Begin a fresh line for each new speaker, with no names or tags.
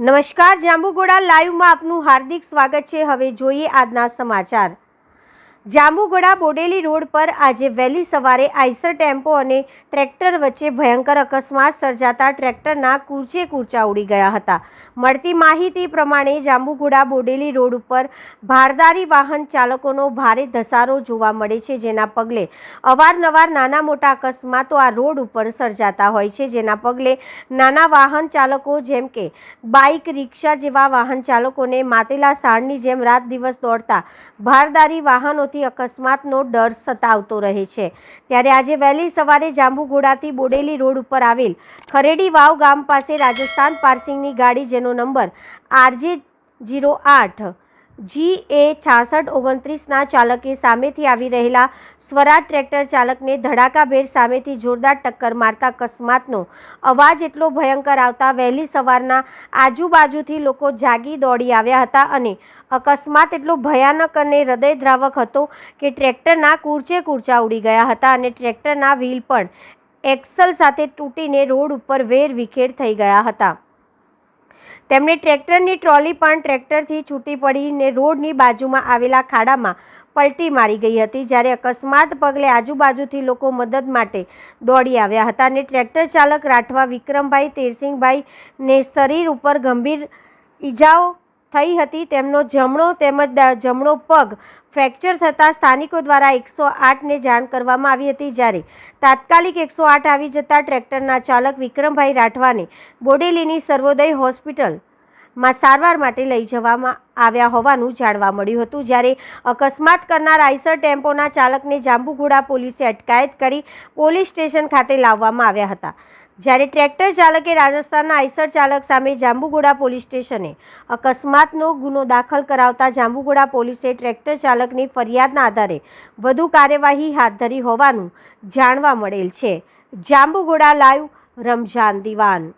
નમસ્કાર, જાંબુઘોડા લાઈવમાં આપનું હાર્દિક સ્વાગત છે। હવે જોઈએ આજના સમાચાર। જાંબુઘોડા બોડેલી રોડ પર આજે વહેલી સવારે આઈસર ટેમ્પો અને ટ્રેક્ટર વચ્ચે ભયંકર અકસ્માત સર્જાતા ટ્રેક્ટરના કૂચે કૂચા ઉડી ગયા હતા। મળતી માહિતી પ્રમાણે જાંબુઘોડા બોડેલી રોડ ઉપર ભારદારી વાહન ચાલકોનો ભારે ધસારો જોવા મળે છે, જેના પગલે અવારનવાર નાના મોટા અકસ્માતો આ રોડ ઉપર સર્જાતા હોય છે, જેના પગલે નાના વાહન ચાલકો જેમ કે બાઇક, રિક્ષા જેવા વાહન ચાલકોને માતેલા સાણની જેમ રાત દિવસ દોડતા ભારદારી વાહનો અકસ્માતનો ડર સતાવતો રહે છે। ત્યારે આજે વહેલી સવારે જાંબુઘોડાથી બોડેલી રોડ ઉપર આવેલ ખરેડી વાવ ગામ પાસે રાજસ્થાન પાર્સિંગની ગાડી જેનો નંબર RJ08 GA6629 ના ચાલકે સામેથી આવી રહેલા સ્વરાજ ટ્રેક્ટર ચાલકને ધડાકાભેર સામેથી જોરદાર ટક્કર મારતા અકસ્માતનો અવાજ એટલો ભયંકર આવતા વહેલી સવારના આજુબાજુથી લોકો જાગી દોડી આવ્યા હતા અને અકસ્માત એટલો ભયાનક અને હૃદયદ્રાવક હતો કે ટ્રેક્ટરના કૂચે કૂચા ઉડી ગયા હતા અને ટ્રેક્ટરના વ્હીલ પણ એક્સલ સાથે તૂટીને રોડ ઉપર વેર વિખેર થઈ ગયા હતા। તેમણે ટ્રેક્ટરની ટ્રોલી પણ ટ્રેક્ટરથી છૂટી પડીને રોડની બાજુમાં આવેલા ખાડામાં પલટી મારી ગઈ હતી। જ્યારે અકસ્માત પગલે આજુબાજુથી લોકો મદદ માટે દોડી આવ્યા હતા અને ટ્રેક્ટર ચાલક રાઠવા વિક્રમભાઈ તેરસિંહભાઈને શરીર ઉપર ગંભીર ઈજાઓ થઈ હતી। તેમનો જમણો પગ ફ્રેક્ચર થતાં સ્થાનિકો દ્વારા 108ને જાણ કરવામાં આવી હતી, જ્યારે તાત્કાલિક 108 આવી જતા ટ્રેક્ટરના ચાલક વિક્રમભાઈ રાઠવાને બોડેલીની સર્વોદય હોસ્પિટલમાં સારવાર માટે લઈ જવામાં આવ્યા હોવાનું જાણવા મળ્યું હતું। જ્યારે અકસ્માત કરનાર આઈસર ટેમ્પોના ચાલકને જાંબુઘોડા પોલીસે અટકાયત કરી પોલીસ સ્ટેશન ખાતે લાવવામાં આવ્યા હતા, જ્યારે ટ્રેક્ટર ચાલકે રાજસ્થાનના આઈસર ચાલક સામે જાંબુઘોડા પોલીસ સ્ટેશને અકસ્માતનો ગુનો દાખલ કરાવતા જાંબુઘોડા પોલીસે ટ્રેક્ટર ચાલકની ફરિયાદના આધારે વધુ કાર્યવાહી હાથ ધરી હોવાનું જાણવા મળેલ છે। જાંબુઘોડા લાઈવ, રમઝાન દિવાન।